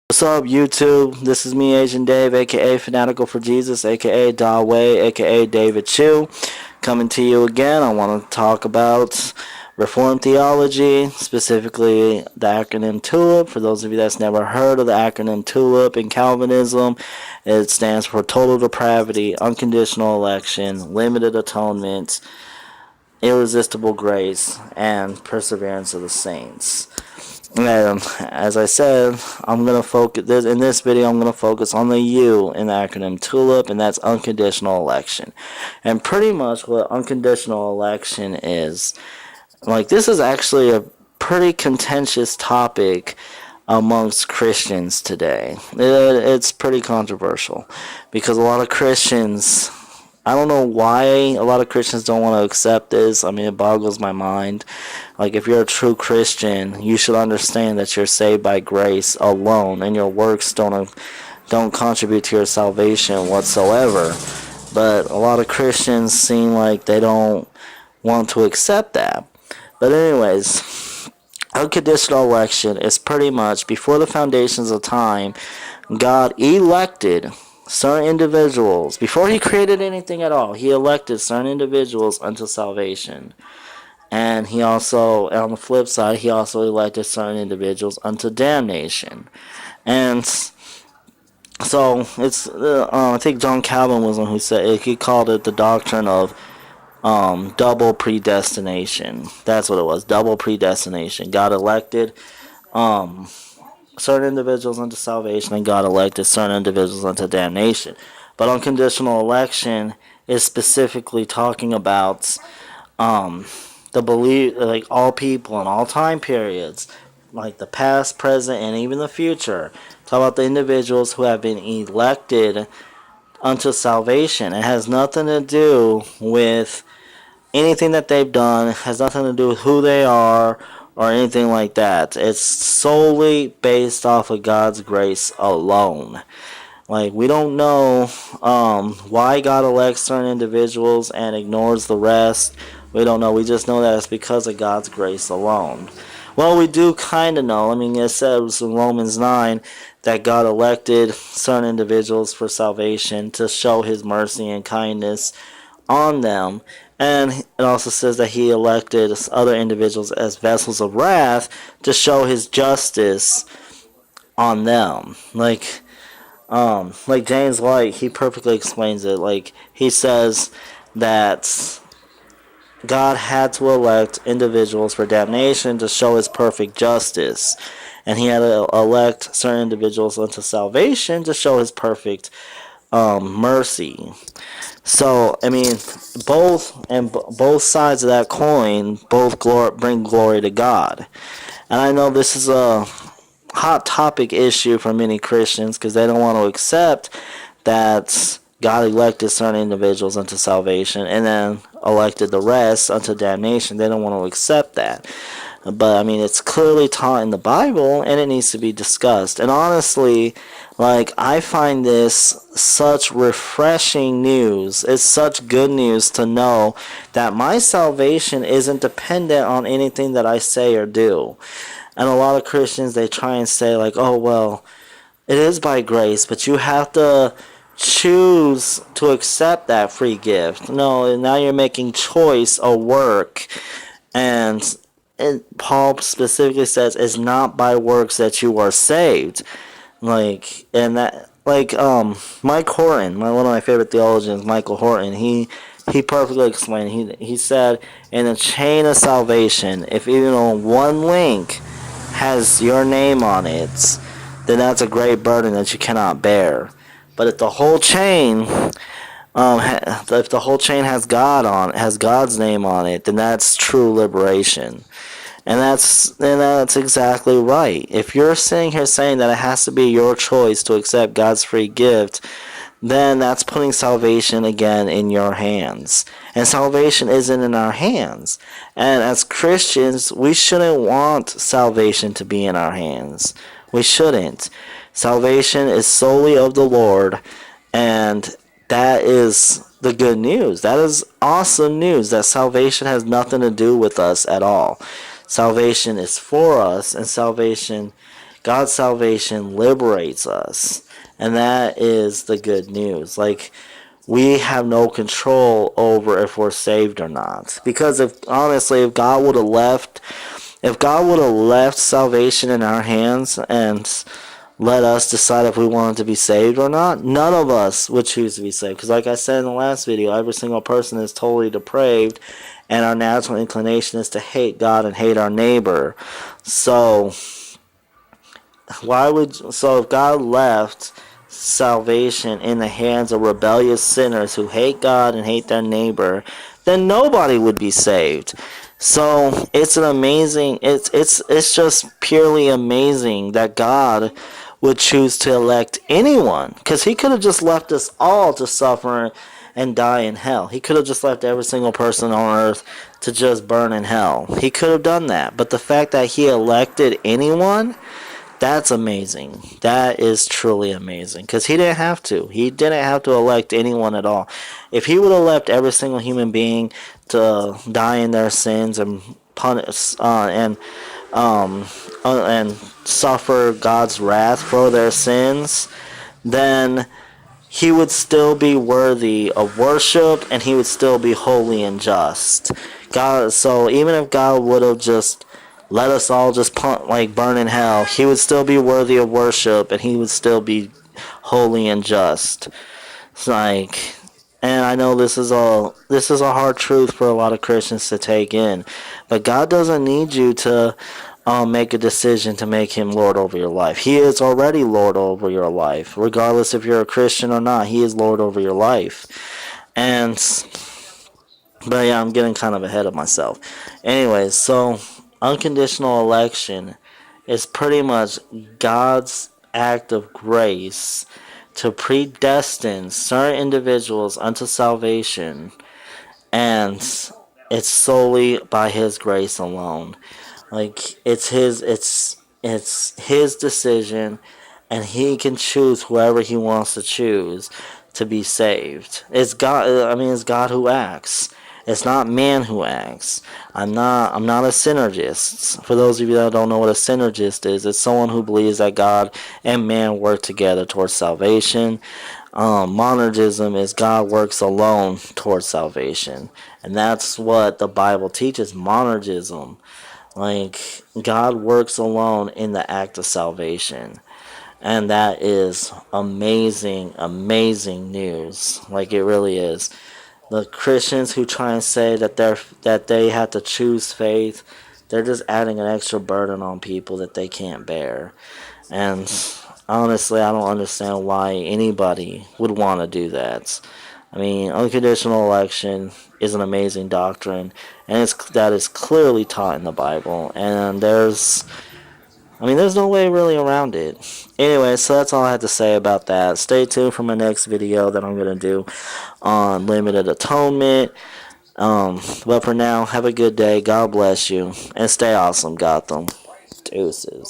What's up, YouTube? This is me, Asian Dave, aka Fanatical for Jesus, aka Dawei, aka David Chu, coming to you again. I want to talk about Reformed Theology, specifically the acronym TULIP. For those of you that's never heard of the acronym TULIP in Calvinism, it stands for Total Depravity, Unconditional Election, Limited Atonement, Irresistible Grace, and Perseverance of the Saints. And as I said, I'm gonna focus in this video. I'm gonna focus on the U in the acronym TULIP, and that's unconditional election. And pretty much what unconditional election is, this is actually a pretty contentious topic amongst Christians today. It's pretty controversial because a lot of Christians, I don't know why a lot of Christians don't want to accept this. I mean, it boggles my mind. If you're a true Christian, you should understand that you're saved by grace alone, and your works don't contribute to your salvation whatsoever. But a lot of Christians seem like they don't want to accept that. But anyways, unconditional election is pretty much before the foundations of time, God elected certain individuals. Before he created anything at all, he elected certain individuals unto salvation. And he also, on the flip side, he also elected certain individuals unto damnation. And so I think John Calvin was one who said it. He called it the doctrine of double predestination. That's what it was, double predestination. God elected certain individuals unto salvation, and God elected certain individuals unto damnation. But unconditional election is specifically talking about the belief, all people in all time periods, like the past, present, and even the future. Talk about the individuals who have been elected unto salvation. It has nothing to do with anything that they've done. It has nothing to do with who they are or anything like that. It's solely based off of God's grace alone. We don't know why God elects certain individuals and ignores the rest. We don't know. We just know that it's because of God's grace alone. Well, we do kind of know. I mean, it says in Romans 9 that God elected certain individuals for salvation to show his mercy and kindness on them. And it also says that he elected other individuals as vessels of wrath to show his justice on them. Like James White, he perfectly explains it. He says that God had to elect individuals for damnation to show his perfect justice. And he had to elect certain individuals unto salvation to show his perfect mercy. So, I mean, both sides of that coin both bring glory to God. And I know this is a hot topic issue for many Christians because they don't want to accept that God elected certain individuals unto salvation and then elected the rest unto damnation. They don't want to accept that. But, I mean, it's clearly taught in the Bible, and it needs to be discussed. And honestly, I find this such refreshing news. It's such good news to know that my salvation isn't dependent on anything that I say or do. And a lot of Christians, they try and say, oh, well, it is by grace, but you have to choose to accept that free gift. No, now you're making choice a work. And Paul specifically says it's not by works that you are saved. Mike Horton, one of my favorite theologians, Michael Horton, he perfectly explained. He said, in a chain of salvation, if even one link has your name on it, then that's a great burden that you cannot bear. But if the whole chain, has God's name on it, then that's true liberation. And that's exactly right. If you're sitting here saying that it has to be your choice to accept God's free gift, then that's putting salvation again in your hands. And salvation isn't in our hands. And as Christians, we shouldn't want salvation to be in our hands. We shouldn't. Salvation is solely of the Lord, and that is the good news. That is awesome news, that salvation has nothing to do with us at all. Salvation is for us, and salvation God's salvation liberates us. And that is the good news. Like, we have no control over if we're saved or not. Because if God would have left salvation in our hands and let us decide if we wanted to be saved or not, none of us would choose to be saved. Because like I said in the last video, every single person is totally depraved, and our natural inclination is to hate God and hate our neighbor. So if God left salvation in the hands of rebellious sinners who hate God and hate their neighbor, then nobody would be saved. So it's just purely amazing that God would choose to elect anyone, because he could have just left us all to suffer and die in hell. He could have just left every single person on earth to just burn in hell. He could have done that. But the fact that he elected anyone, that's amazing. That is truly amazing. Because he didn't have to. He didn't have to elect anyone at all. If he would have left every single human being to die in their sins and punish and suffer God's wrath for their sins, then he would still be worthy of worship, and he would still be holy and just. So even if God would have just let us all just burn in hell, he would still be worthy of worship, and he would still be holy and just. It's like, and I know this is a hard truth for a lot of Christians to take in, but God doesn't need you to make a decision to make him Lord over your life. He is already Lord over your life, regardless if you're a Christian or not. He is Lord over your life. But yeah, I'm getting kind of ahead of myself. Anyways, so unconditional election is pretty much God's act of grace to predestine certain individuals unto salvation, and it's solely by his grace alone. Like, it's his decision, and he can choose whoever he wants to choose to be saved. It's God. I mean, it's God who acts. It's not man who acts. I'm not a synergist. For those of you that don't know what a synergist is, it's someone who believes that God and man work together towards salvation. Monergism is God works alone towards salvation, and that's what the Bible teaches. Monergism. Like, God works alone in the act of salvation. And that is amazing, amazing news. Like, it really is. The Christians who try and say that they have to choose faith, they're just adding an extra burden on people that they can't bear. And honestly, I don't understand why anybody would want to do that. I mean, unconditional election is an amazing doctrine, and that is clearly taught in the Bible, and there's no way really around it. Anyway, so that's all I had to say about that. Stay tuned for my next video that I'm going to do on limited atonement. But for now, have a good day. God bless you, and stay awesome, Gotham. Deuces.